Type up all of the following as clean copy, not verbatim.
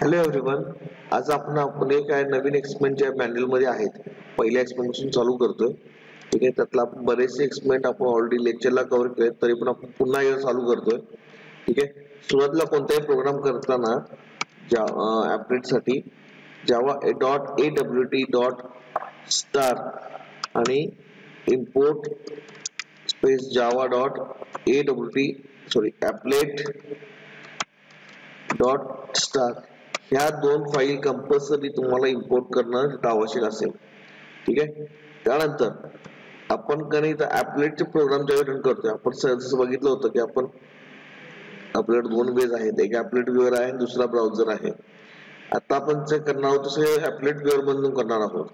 Hello everyone. आज आपण एक नवीन एक्सपेरिमेंट ज्या मॅन्युअल मध्ये आहेत पहिल्या एक्सपेरिमेंट पासून चालू करतोय. ठीक आहे, त्यातला आपण बरेचसे एक्सपेरिमेंट आपण ऑलरेडी लेक्चरला कव्हर केले, तरी पण आपण पुन्हा हे चालू करतोय. ठीक आहे, सुरुवातीला कोणताही प्रोग्राम करताना ॲपलेट साठी java.awt.star आणि import स्पेस applet.star ह्या दोन फाईल कंपल्सरी तुम्हाला इम्पोर्ट करणं आवश्यक असेल. ठीक आहे, त्यानंतर आपण ॲपलेटचे प्रोग्राम ज्यावेळी रन करतोय, आपण जसं बघितलं होतं की आपण आपल्याकडे दोन वेज आहेत, एक ॲपलेट व्ह्यूअर आहे आणि दुसरा ब्राउझर आहे. आता आपण जे करणार आहोत तसे ॲपलेट व्ह्यूअर मधून करणार आहोत.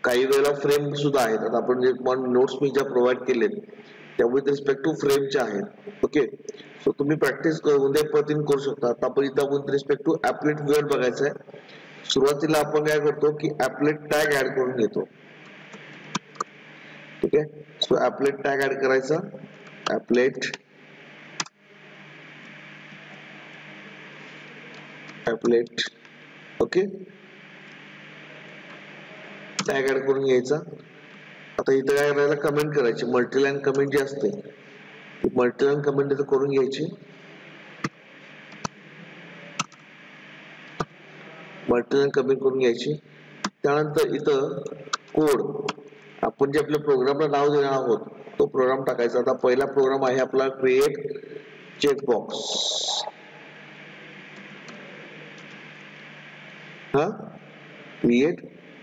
काही वेळेला फ्रेम सुद्धा आहेत. आता आपण जे नोट्स मी ज्या प्रोव्हाइड केलेत त्या विथ रिस्पेक्ट टू फ्रेमच्या आहेत. ओके, सो तुम्ही प्रॅक्टिस उद्या पद्धतीने करू शकता. आता आपण इथं विथ रिस्पेक्ट टू ॲपलेट व्ह्यूअर बघायचं आहे. सुरुवातीला आपण काय करतो की ॲपलेट टॅग ऍड करून घेतो. ठीक आहे, सो ॲपलेट टॅग ऍड करायचा. ॲपलेट ओके, टॅग ऍड करून घ्यायचा. आता इथं काय करायला, कमेंट करायची. मल्टीलाईन कमेंट जी असते ती मल्टीलाईन कमेंट इथं करून घ्यायची. मल्टीलाईन कमेंट करून घ्यायची. त्यानंतर इथं कोड आपण जे आपल्या प्रोग्रामला नाव देणार आहोत तो प्रोग्राम टाकायचा. आता पहिला प्रोग्राम आहे आपला क्रिएट चेकबॉक्स. Create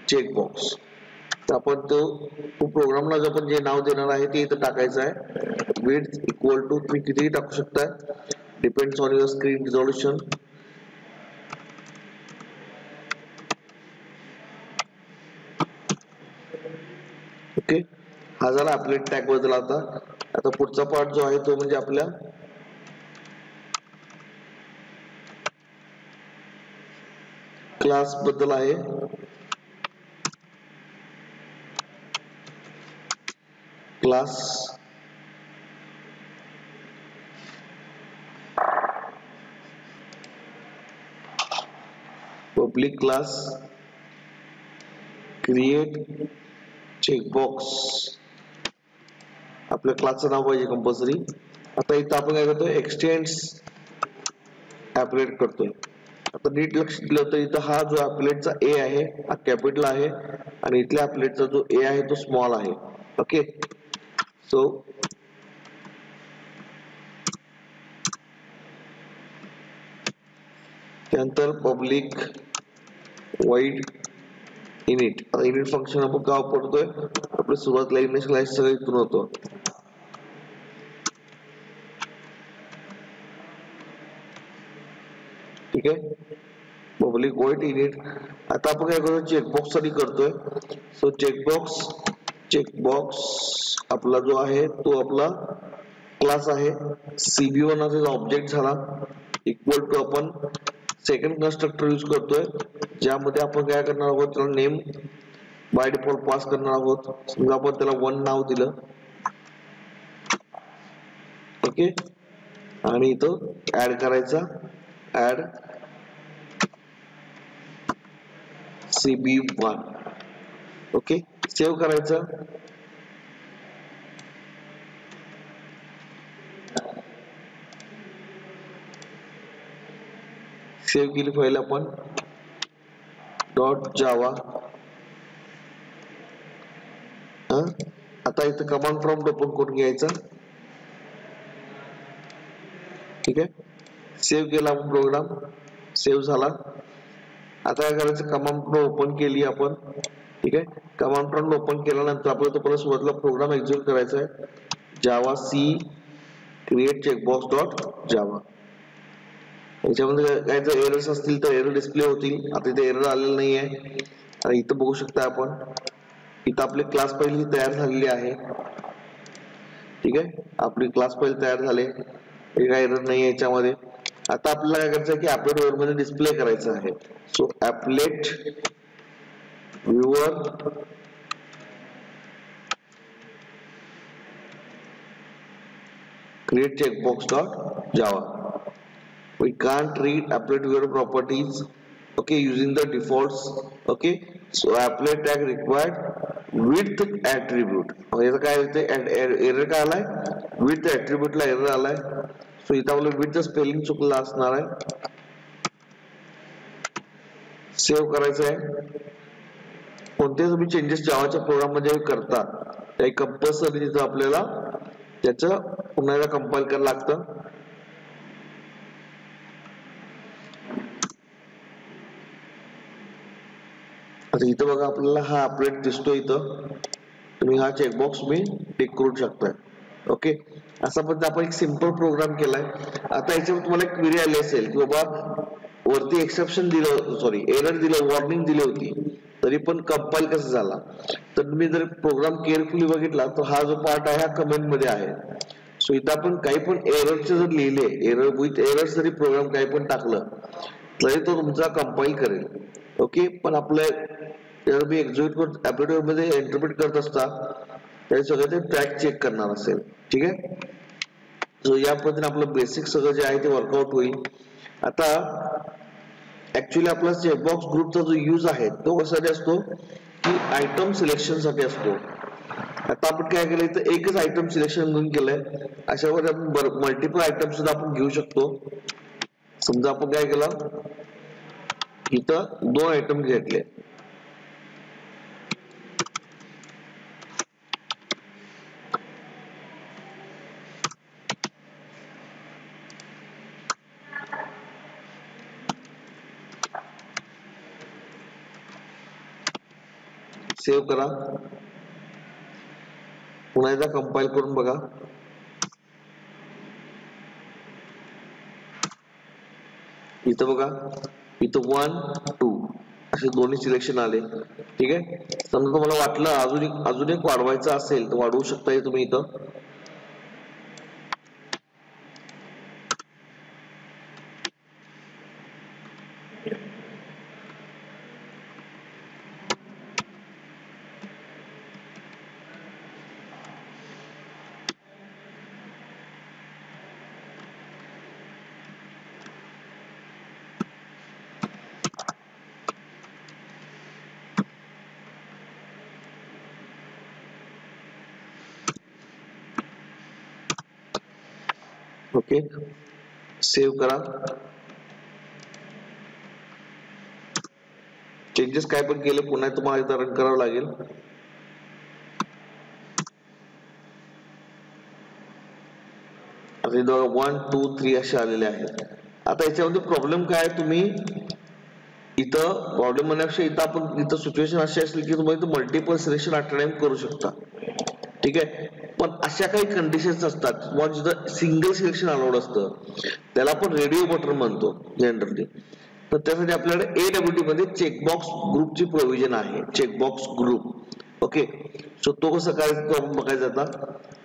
checkbox. तर आपण तो प्रोग्रामला आपण जे नाव देणार आहे ते इथं टाकायचं आहे. विड्थ इक्वल टू तुम्ही कितीही टाकू शकता, depends on your screen resolution. Okay, हा झाला ॲपलेट टॅग बद्दल. आता पुढचा पार्ट जो आहे तो म्हणजे आपल्या क्लास बद्दल आहे. Class public class create checkbox. आपल्या क्लासचं नाव पाहिजे कंपल्सरी. आता इथं आपण काय करतोय, एक्सटेंड्स ॲपलेट करतोय. आता नीट लक्ष दिलं तर इथं हा जो ॲपलेटचा ए आहे हा कॅपिटल आहे आणि इथल्या ॲपलेटचा जो ए आहे तो स्मॉल आहे. ओके, सो त्यानंतर पब्लिक वाईड इनिट. आता इनिट फंक्शन आपण का वापरतोय, आपल्या सुरुवातीला इनिशियलाइज सगळं इथून होतो. ठीक आहे, पब्लिक वाईड इनिट. आता आपण काय करतो, चेकबॉक्स साठी करतोय. सो चेकबॉक्स आपला जो आहे तो आपला क्लास आहे. CB1 हा ऑब्जेक्ट झाला. इक्वल टू आपण सेकंड कन्स्ट्रक्टर यूज करतोय, ज्यामध्ये आपण काय करणार आहोत, त्याला नेम बाय डिफॉल्ट पास करणार आहोत. समजा आपण त्याला 1 नाव दिलं. ओके, आणि इथं ऍड करायचा, ऍड CB1. ओके, सेव्ह करायचं. सेव्ह केली फाईल आपण .java. आता इथं कमांड प्रॉम्प्ट ओपन करून घ्यायचा. ठीक आहे, सेव्ह केला आपण प्रोग्राम, सेव्ह झाला. आता काय करायचं, कमांड प्रॉम्प्ट ओपन केली आपण. ठीक आहे, कमांड प्रॉम्प्ट ओपन केल्यानंतर आपल्याला तो परत सुरुवातीला प्रोग्राम एक्झिक्यूट करायचा आहे. जावा सी क्रिएट चेकबॉक्स .java. याच्यामध्ये काय जर एरर्स असतील तर एरर डिस्प्ले होतील. आता इथे एरर आलेलं नाही आहे. आणि इथं बघू शकता आपण, इथं आपली क्लास फाईल ही तयार झालेली आहे. ठीक आहे, आपली क्लास फाईल तयार झाली, काही एरर नाही आहे याच्यामध्ये. आता आपल्याला काय करायचं आहे की ॲपलेट व्ह्यूअर मध्ये डिस्प्ले करायचं आहे. So applet viewer create checkbox .java. we can't read applet viewer properties, okay, using the defaults. Okay, so applet tag required width attribute. याचा काय होते एरर काय आलाय, width attribute ला एरर आलाय. सो इथं आपलं width स्पेलिंग चुकलं असणार आहे. सेव्ह करायचं आहे. कोणते तुम्ही चेंजेस जावाच्या प्रोग्राम मध्ये करता त्या कंपल्सरी तिथं आपल्याला त्याचं पुन्हा एकदा कंपाईल करायला लागतं. आता इथं बघा आपल्याला हा अपडेट दिसतो. इथं तुम्ही हा चेकबॉक्स मी टिक करू शकता. ओके, असा पण आपण एक सिंपल प्रोग्राम केलाय. आता याच्यावर तुम्हाला एक क्वेरी आली असेल की बाबा वरती एक्सेप्शन दिलं, सॉरी एरर दिलं, वॉर्निंग दिली होती, तरी पण कंपाईल कसं झाला. तर तुम्ही जर प्रोग्राम केअरफुली बघितला तर हा जो पार्ट आहे हा कमेंट मध्ये आहे. सो इथं आपण काही पण एररचे जर लिहिले, एरर विथ एरर जरी प्रोग्राम काही पण टाकलं तरी तो तुमचा कंपाईल करेल. ओके, पण आपलं मी एक्झिक्यूट ऍप्लिकेटर मध्ये इंटरप्रिट करत असता त्याचे सगळं ते ट्रॅक चेक करणार असेल. ठीक आहे, सो या पद्धतीने आपलं बेसिक सगळं जे आहे ते वर्कआउट होईल. आता ऍक्च्युली आपला चेकबॉक्स ग्रुपचा जो यूज आहे तो कशासाठी असतो की आयटम सिलेक्शन साठी असतो. आता आपण काय केलंय तर एकच आयटम सिलेक्शन म्हणून केलंय. अशावर आपण मल्टिपल आयटम सुद्धा आपण घेऊ शकतो. समजा आपण काय केलं, इथं 2 आयटम घेतले. सेव्ह करा, पुन्हा एकदा कंपाईल करून बघा. इथं बघा, इथं 1 2 असे दोन्ही सिलेक्शन आले. ठीक आहे, समजा तुम्हाला वाटलं अजून एक वाढवायचं असेल तर वाढवू शकता तुम्ही इथं. ओके, सेव्ह करा. चेंजेस काय पण केले पुन्हा तुम्हाला एकदा रन करावं लागेल. आता इथं 1 2 3 असे आलेले आहेत. आता याच्यामध्ये प्रॉब्लेम काय आहे, तुम्ही इथं प्रॉब्लेम म्हणण्यापेक्षा इथं आपण इथं सिच्युएशन अशी असेल की तुम्ही इथं मल्टिपल सिलेक्शन ऍट टाइम करू शकता. ठीक आहे, पण अशा काही कंडिशन्स असतात किंवा जिथं सिंगल सिलेक्शन अलाउड असतं त्याला आपण रेडिओ बटन म्हणतो जनरली. तर त्यासाठी आपल्याकडे AWT मध्ये चेकबॉक्स ग्रुपची प्रोव्हिजन आहे, चेकबॉक्स ग्रुप. ओके, सो तो कसं करायचं तो आपण बघायचं.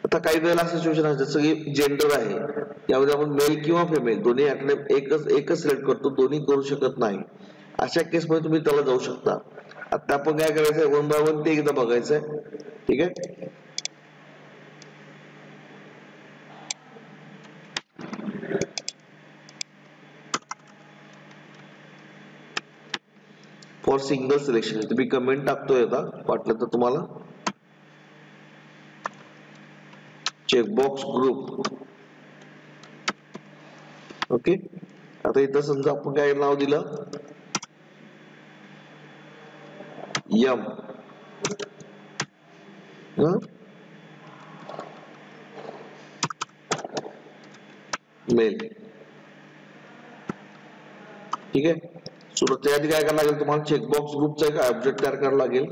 आता काही वेळेला असं सिच्युएशन आहे जसं की जेंडर आहे, यामध्ये आपण मेल किंवा फिमेल दोन्ही एकच सिलेक्ट करतो, दोन्ही करू शकत नाही. अशा केसमध्ये तुम्ही त्याला जाऊ शकता. आता आपण काय करायचंय, 1 बाय 1 ते एकदा बघायचंय. ठीक आहे, फॉर सिंगल सिलेक्शन तुम्ही कमेंट टाकतोय आता वाटलं तर तुम्हाला. Checkbox group. ओके, आता इथं समजा आपण काय नाव दिलं, यम मेल. ठीक आहे, सो त्याआधी काय करायला लागेल तुम्हाला, चेकबॉक्स ग्रुपचा एक ऑब्जेक्ट तयार करावा लागेल.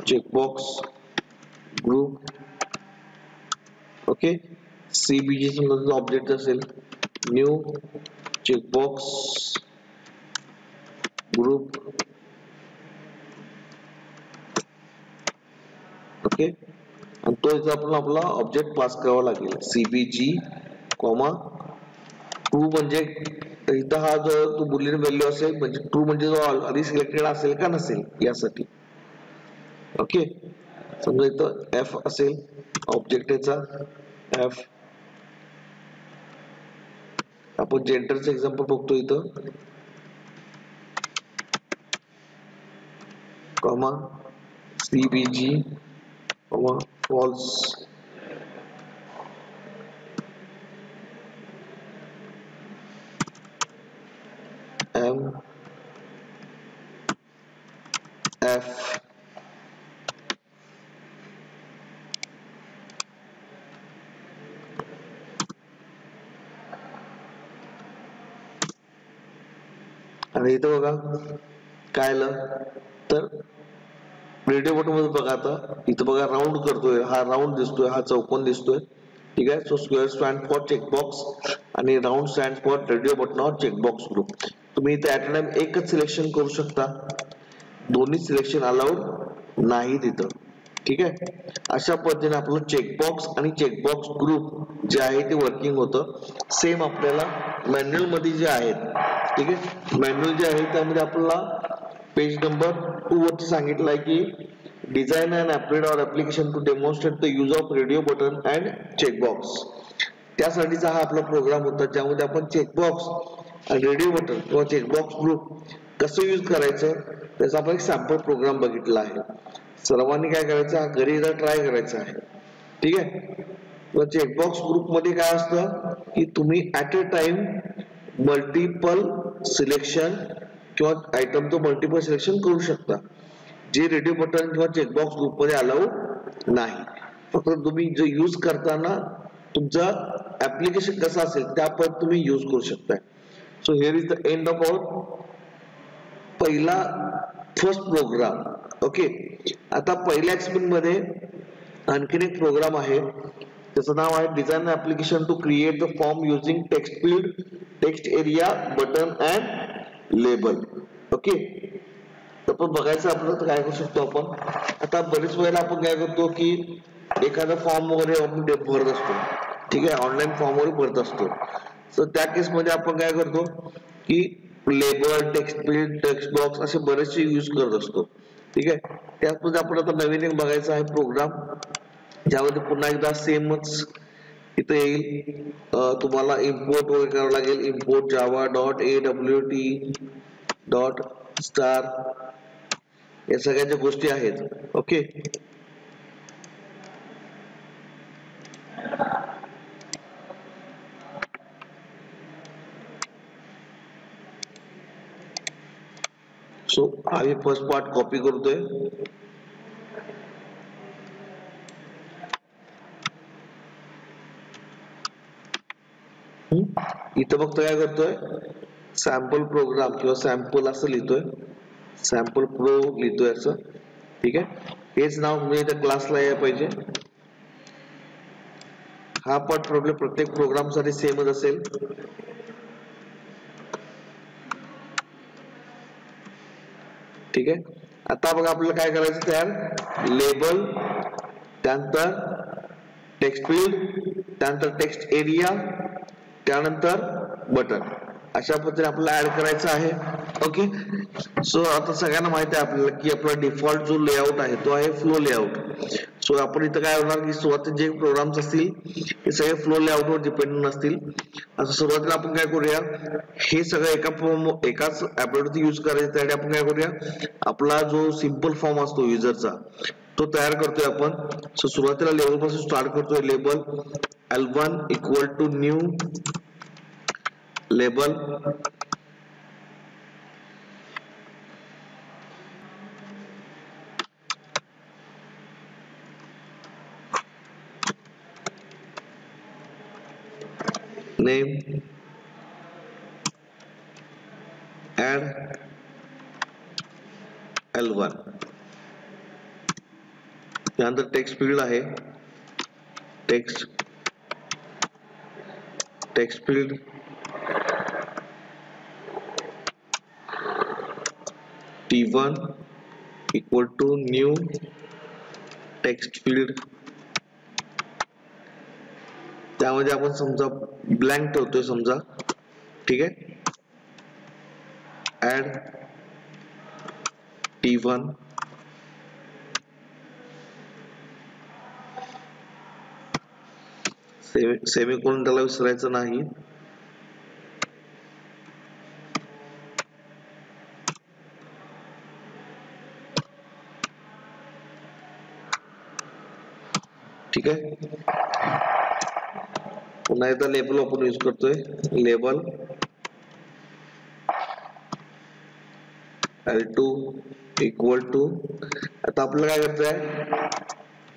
Checkbox group. ओके, CBG समजा ऑब्जेक्ट असेल, न्यू चेकबॉक्स ग्रुप. ओके, आणि तो इथं आपला ऑब्जेक्ट पास करावा लागेल. CBG कॉमा ट्रू, म्हणजे इथं हा जो बुलियन व्हॅल्यू असेल म्हणजे ट्रू म्हणजे जो आधी सिलेक्टेड असेल का नसेल यासाठी. ओके, समजा इथं F असेल ऑब्जेक्ट याचा F. आपण जेंटरचं एक्झाम्पल बघतो इथं, comma CBG comma falls MF आणि इथं बघा काय आलं तर रेडिओ बटन मध्ये बघा, आता इथं बघा राऊंड करतोय, हा राऊंड दिसतोय, हा चौकोन दिसतोय, ठीक आहे. So square stand for checkbox आणि round stand for radio button और चेकबॉक्स ग्रुप. तुम्ही इथे ऍट अ टाइम एकच सिलेक्शन करू शकता, दोन्ही सिलेक्शन अलाउड नाही तिथं, ठीक आहे. अशा पद्धतीने आपलं चेकबॉक्स आणि चेकबॉक्स ग्रुप जे आहे ते वर्किंग होतं. सेम आपल्याला मॅन्युअल मध्ये जे आहेत, ठीक आहे, मॅन्युअल जे आहे त्यामध्ये आपल्याला पेज नंबर 2 वरती सांगितलं आहे की design and update or application to demonstrate the use of radio button and checkbox. त्यासाठीचा हा आपला प्रोग्राम होता, ज्यामध्ये आपण चेकबॉक्स आणि रेडिओ बटन किंवा चेकबॉक्स ग्रुप कसं यूज करायचं त्याचा आपण एक सॅम्पल प्रोग्राम बघितला आहे. सर्वांनी काय करायचं, हा घरी एकदा ट्राय करायचा आहे, ठीक आहे. चेकबॉक्स ग्रुप मध्ये काय असतं की तुम्ही at a time multiple selection किंवा आयटमचं मल्टिपल सिलेक्शन करू शकता, जे रेडिओ बटन किंवा चेकबॉक्स ग्रुप मध्ये अलाउड नाही. फक्त तुम्ही जो यूज करताना तुमचा ऍप्लिकेशन कसं असेल त्या पद्धतीने तुम्ही यूज करू शकताय. So here is the end of our पहिला फर्स्ट प्रोग्राम. ओके, आता पहिल्या एक्सपेरिमेंट मध्ये आणखीन एक प्रोग्राम आहे, त्याचं नाव आहे design application to create the form using text field, text area, button and label. Okay, तर पण बघायचं आपलं तर काय करू शकतो आपण. आता बरेच वेळेला आपण काय करतो की एखादा फॉर्म वगैरे आपण भरत असतो, ठीक आहे, ऑनलाईन फॉर्म वगैरे भरत असतो. तर त्या केस मध्ये आपण काय करतो की label, text field, text box असे बरेचसे यूज करत असतो, ठीक आहे. त्यामध्ये आपण आता नवीन एक बघायचा आहे प्रोग्राम, ज्यामध्ये पुन्हा एकदा सेमच इथं येईल, तुम्हाला इम्पोर्ट वगैरे करावं लागेल. Import Java dot AWT dot star या सगळ्या गोष्टी आहेत. ओके, सो आम्ही फर्स्ट पार्ट कॉपी करतोय, इथं फक्त काय करतोय सॅम्पल प्रोग्राम किंवा सॅम्पल असं लिहितोय, सॅम्पल प्रो लिहितोय असं, ठीक आहे. हेच नाव म्हणजे त्या क्लासला यायला पाहिजे. हा पार्ट प्रत्येक प्रोग्राम साठी सेमच असेल, ठीक आहे. आता बघा आपल्याला काय करायचं, तयार लेबल, त्यानंतर टेक्स्ट फील्ड, त्यानंतर टेक्स्ट एरिया, त्यानंतर बटन, अशा पद्धतीने आपल्याला ऍड करायचं आहे. ओके, सो आता सगळ्यांना माहिती आहे आपल्याला की आपला डिफॉल्ट जो लेआउट आहे तो आहे फ्लो लेआउट. सो आपण इथं काय होणार की सुरुवातीला जे प्रोग्राम्स असतील हे सगळे फ्लो लेआउटवर डिपेंडंट असतील. असं सुरुवातीला आपण काय करूया, हे सगळं एकाच ऍपवरती यूज करायचं, त्यासाठी आपण काय करूया, आपला जो सिंपल फॉर्म असतो युजरचा तो तयार करतोय आपण. सो सुरुवातीला लेबल पासून स्टार्ट करतोय, label L1 equal to new label, name, add L1, त्यानंतर टेक्स्ट फील्ड आहे, text field T1 equal to new text field, त्यामध्ये आपण समजा ब्लँक ठेवतोय समजा, ठीक आहे. ऍड T1 सेमिकोलन त्याला विसरायचं नाही, ठीक आहे. पुन्हा एकदा लेबल आपण यूज करतोय, लेबल L2 इक्वल टू, आता आपल्याला काय करायचं आहे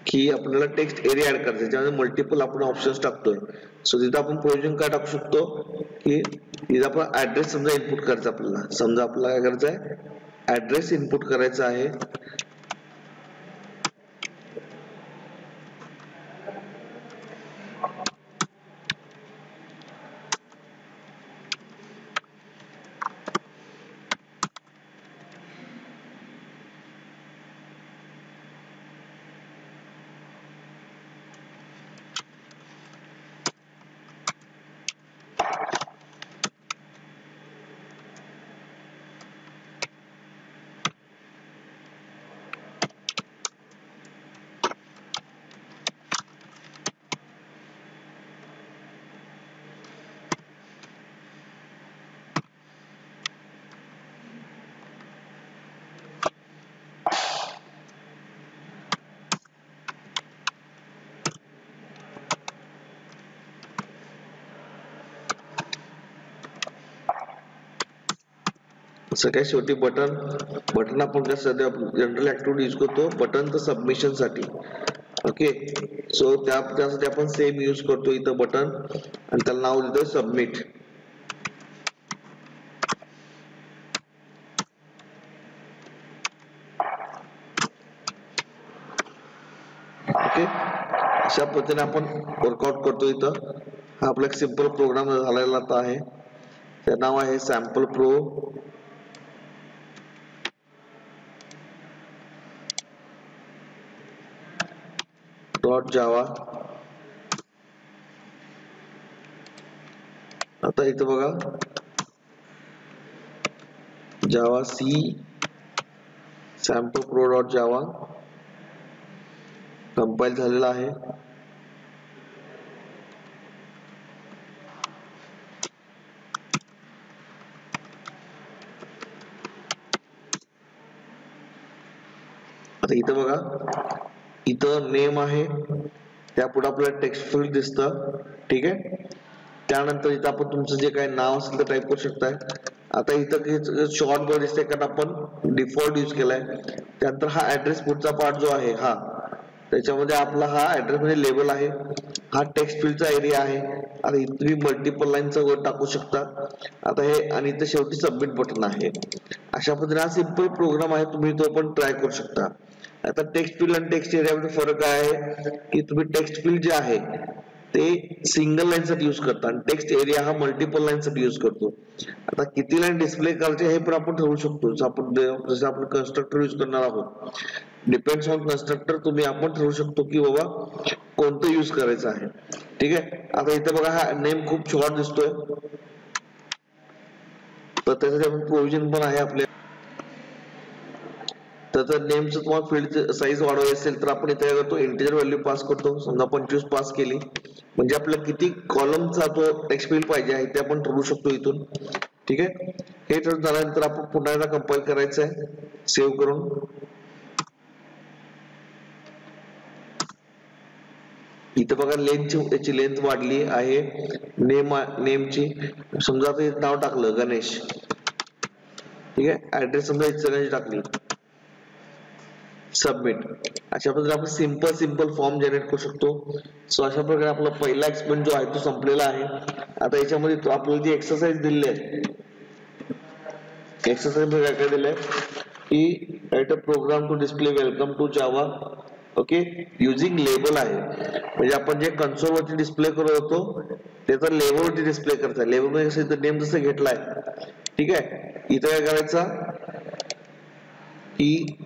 की आपल्याला टेक्स्ट एरिया ऍड करायचं, ज्यामध्ये मल्टिपल आपण ऑप्शन्स टाकतोय. सो तिथं आपण प्रोविजन काय टाकू शकतो की तिथं आपण ऍड्रेस समजा इनपुट करायचा, आपल्याला समजा आपल्याला काय करायचं आहे, ऍड्रेस इनपुट करायचा आहे. सगळ्यात शेवटी बटन आपण कसं जनरल ऍक्टिव्हिटी यूज करतो, बटन तर सबमिशन साठी. ओके, सो त्यासाठी आपण सेम यूज करतो इथं बटन, आणि त्याला नाव देतो सबमिट. ओके, अशा पद्धतीने आपण वर्कआउट करतो इथं. हा आपला एक सिंपल प्रोग्राम झालेला आहे, त्याचं नाव आहे सॅम्पल प्रो .java. आता इथं बघा Java C sample pro .java compile झालेला आहे. आता इथं बघा, इथं नेम आहे, त्यापुढे आपल्याला टेक्स्ट फील्ड दिसतं. ठीक आहे, त्यानंतर इथं आपण तुमचं जे काही नाव असेल तर टाईप करू शकताय. आता इथं शॉर्ट बर दिसतंय कारण आपण डिफॉल्ट यूज केलाय. त्यानंतर हा ऍड्रेस पुढचा पार्ट जो आहे, हा त्याच्यामध्ये आपला हा ऍड्रेस मध्ये लेबल आहे, हा टेक्स्ट फील्डचा एरिया आहे. आता इथं तुम्ही मल्टिपल लाईनचा वर्ड टाकू शकता. आता हे, आणि इथं शेवटी सबमिट बटन आहे. अशा पद्धतीने हा सिंपल प्रोग्राम आहे, तुम्ही तो पण ट्राय करू शकता. आता टेक्स्ट फील्ड आणि टेक्स्ट एरियामध्ये फरक आहे की तुम्ही टेक्स्ट फील्ड जे आहे ते सिंगल लाईन साठी यूज करता, आणि टेक्स्ट एरिया हा मल्टिपल लाईन साठी यूज करतो. आता किती लाईन डिस्प्ले करायचे हे पण आपण ठरवू शकतो. जसं आपण कन्स्ट्रक्टर यूज करणार आहोत, डिपेंड्स ऑन कन्स्ट्रक्टर, आपण ठरवू शकतो की बाबा कोणतं यूज करायचं आहे. ठीक आहे, आता इथे बघा हा नेम खूप शॉर्ट दिसतोय, तर त्यासाठी आपण प्रोव्हिजन पण आहे आपल्या. तर नेमचं तुम्हाला फील्ड साईज वाढवायची असेल तर आपण इथे काय करतो, इंटिजर व्हॅल्यू पास करतो. समजा 25 पास केली म्हणजे आपल्याला किती कॉलमचा तो टेक्स्ट फील्ड पाहिजे आहे ते आपण ठरवू शकतो इथून. ठीक आहे, हे ठरवून झाल्यानंतर आपण पुन्हा एकदा कंपाइल करायचं आहे, सेव्ह करून. इथं बघा याची लेंथ वाढली आहे नेमची. समजा आता नाव टाकलं गणेश. ठीक आहे, ऍड्रेस समजा इथं टाकली, सबमिट. अशा पद्धतीने आपण सिंपल फॉर्म जनरेट करू शकतो. सो अशा प्रकारे आपला पहिला एक्सपेरिमेंट जो आहे तो संपलेला आहे. आता याच्यामध्ये आपल्याला जी एक्सरसाइज दिलेली आहे, एक्सरसाइज मध्ये काय दिलंय की write a program to display welcome to Java. Okay, using label आहे, म्हणजे आपण जे कन्सोल वरती डिस्प्ले करत होतो त्याचा लेबल वरती डिस्प्ले करता. लेबल मध्ये कसं इथं नेम जसं घेतलाय. ठीक आहे, इथं काय करायचा की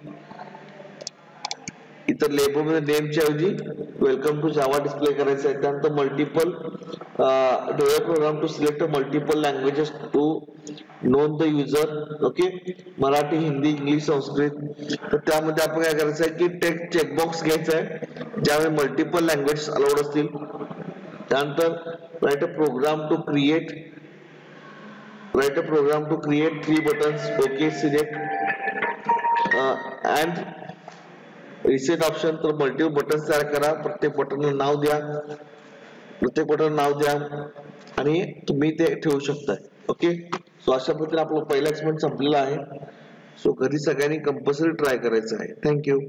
इतर लेबल मध्ये नेमच्या ऐवजी वेलकम टू जावा डिस्प्ले करायचं आहे. त्यानंतर multiple develop program to select multiple languages to known the user. Okay, Marathi, Hindi, English, Sanskrit. तर त्यामध्ये आपण काय करायचं आहे की टेक्स्ट चेकबॉक्स घ्यायचा आहे ज्यामध्ये मल्टिपल लँग्वेजेस अलाउड असतील. त्यानंतर write a program to create three buttons. Okay, select and reset option, तर मल्टिपल बटन तयार करा, प्रत्येक बटनला नाव द्या, आणि तुम्ही ते ठेवू शकता. ओके, सो अशा पद्धतीने आपलं पहिला एक्सपेरिमेंट संपलेला आहे. सो घरी सगळ्यांनी कंपल्सरी ट्राय करायचं आहे. थँक्यू.